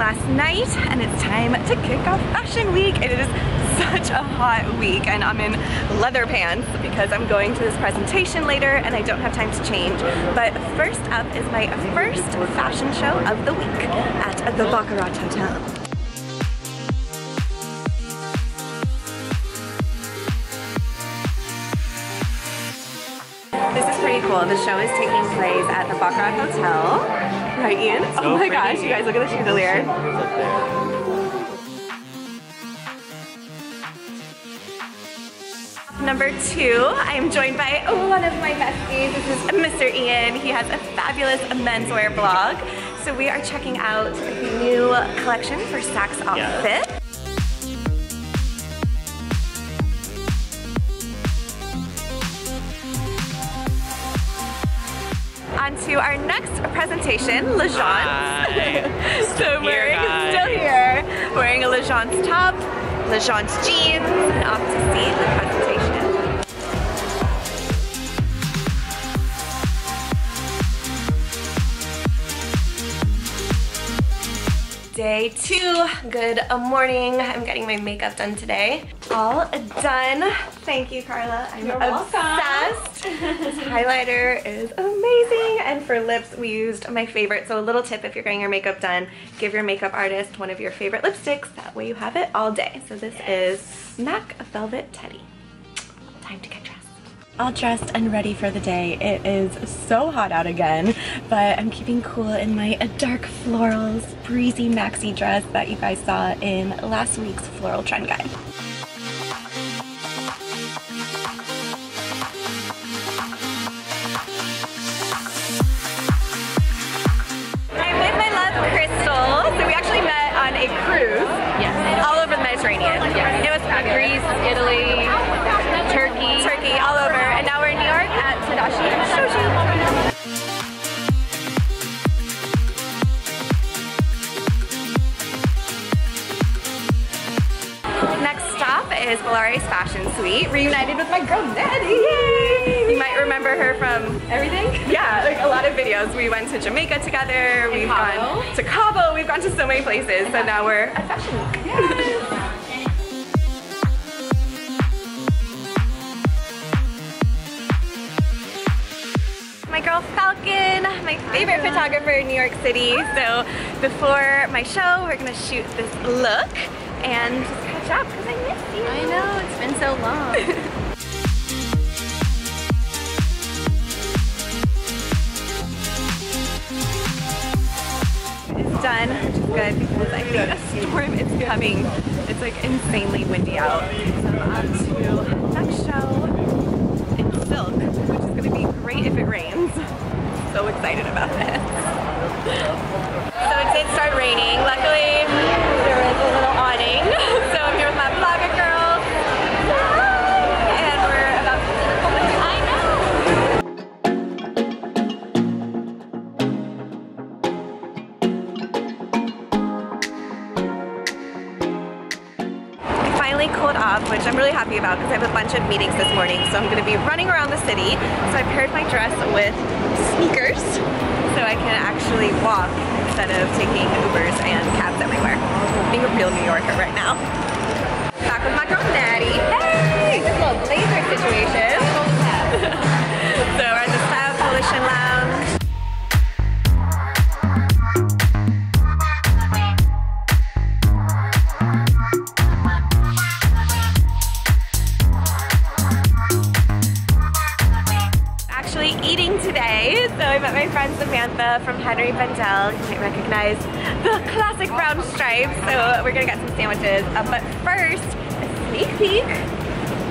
last night and it's time to kick off Fashion Week. It is such a hot week and I'm in leather pants because I'm going to this presentation later and I don't have time to change. But first up is my first fashion show of the week at the Baccarat Hotel. This is pretty cool. The show is taking place at the Baccarat Hotel. Right, Ian? So oh my pretty. gosh, you guys, look at the chandelier. Number 2, I am joined by one of my besties. This is Mr. Ian. He has a fabulous menswear blog. So we are checking out the new collection for Saks Outfit. On to our next presentation, Legence. So we're still here, wearing a Legence top, Legence jeans, and off to see the presentation. Day 2, good morning. I'm getting my makeup done today. All done. Thank you, Carla. I'm obsessed. This highlighter is amazing. And for lips, we used my favorite. So a little tip if you're getting your makeup done, give your makeup artist one of your favorite lipsticks. That way you have it all day. So this is MAC Velvet Teddy. Time to get dressed. All dressed and ready for the day. It is so hot out again, but I'm keeping cool in my dark florals, breezy maxi dress that you guys saw in last week's floral trend guide. I'm with my love, Crystal. So we actually met on a cruise. Yes. All over the Mediterranean. Yes. It was fabulous. Greece, Italy, Turkey, all over. And now we're in New York at TADASHI and SHOJI. Next stop is Volare's Fashion Suite. Reunited with my girl Daddy. Yay! You might remember her from everything. Yeah, like a lot of videos. We went to Jamaica together. We've gone to Cabo. We've gone to so many places. So now we're at Fashion Week. Yes. My girl Falcon, my favorite photographer in New York City. So before my show, we're gonna shoot this look and just catch up because I miss you. I know, it's been so long. It's done, which is good because I think a storm is coming. It's like insanely windy out. So on to next show in silk, which is gonna be great if it rains. So excited about this. So it did start raining. Luckily, there was a little awning. So I'm here with my vlogger girl. And we're about to I finally cooled off, which I'm really happy about because I have a bunch of meetings this morning, so I'm going to be running around the city. So I paired my dress with sneakers so I can actually walk instead of taking Ubers and cabs everywhere. Being a real New Yorker right now. Back with my girl Natty. Hey! This little blazer situation. So we're at the Style Coalition Lounge. Eating today, so I met my friend Samantha from Henry Bendel. You might recognize the classic brown stripes, so we're gonna get some sandwiches. But first, a sneak peek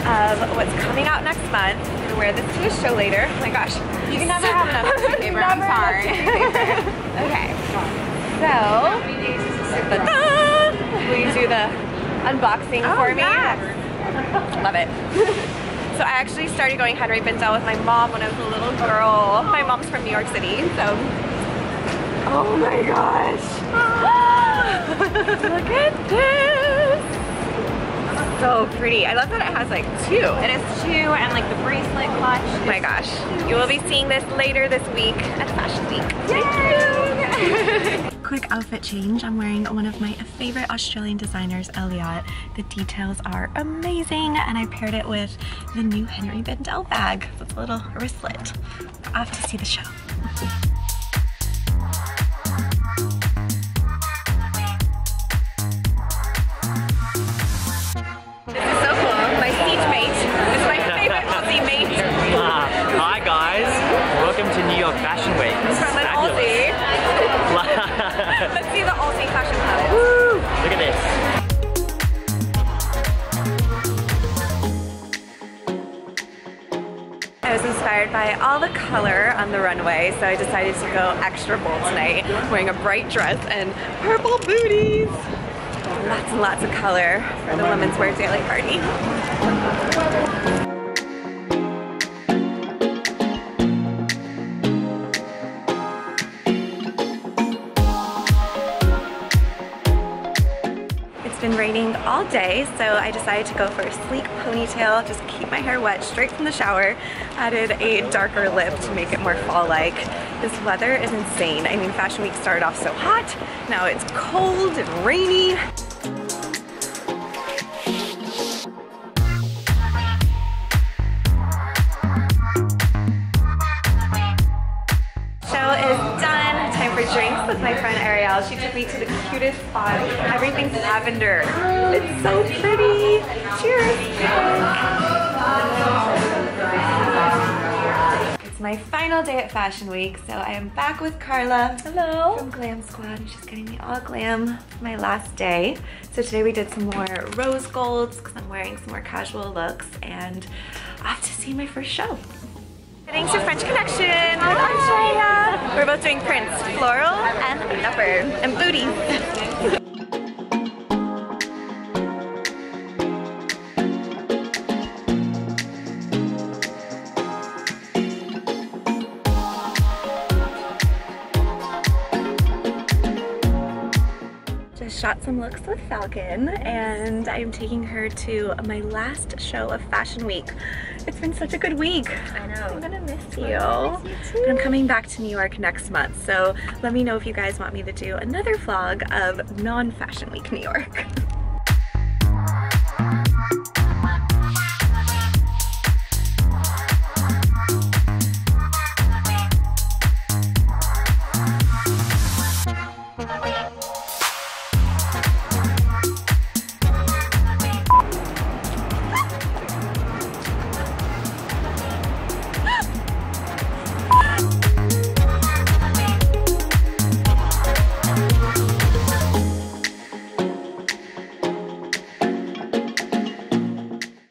of what's coming out next month. I'm gonna wear this to a show later. Oh my gosh. You can never have enough of paper, I'm sorry. Okay, so, will you do the unboxing for me? Yes. Love it. So I actually started going Henry Bendel with my mom when I was a little girl. My mom's from New York City, so. Oh my gosh. Look at this. So pretty. I love that it has like 2. It is 2 and like the bracelet clutch. Oh my gosh. You will be seeing this later this week at Fashion Week. Yay! quick outfit change. I'm wearing one of my favorite Australian designers, Elliot. The details are amazing, and I paired it with the new Henry Bendel bag. So it's a little wristlet. Off to see the show. This is so cool. My seat mate is my favorite Aussie mate. Hi guys, welcome to New York Fashion Week. From an Aussie. Let's see the Aussie fashion palace. Woo! Look at this. I was inspired by all the color on the runway, so I decided to go extra bold tonight, wearing a bright dress and purple booties. Lots and lots of color for the women's wear daily party. It's been raining all day, so I decided to go for a sleek ponytail, just keep my hair wet straight from the shower. Added a darker lip to make it more fall-like. This weather is insane. I mean, Fashion Week started off so hot, now it's cold and rainy. Show is done. Time for drinks with my friend Ariel. She took me to the cutest spot. Everything's lavender. It's so pretty. Cheers. It's my final day at Fashion Week, so I am back with Carla. Hello. From Glam Squad. She's getting me all glam for my last day. So today we did some more rose golds because I'm wearing some more casual looks, and off to see my first show. Heading to French Connection with Australia. We're both doing prints, floral and leopard, and booties. Just shot some looks with Falcon, and I am taking her to my last show of Fashion Week. It's been such a good week. I know. I'm gonna miss you. But I'm coming back to New York next month, so let me know if you guys want me to do another vlog of non-Fashion Week New York.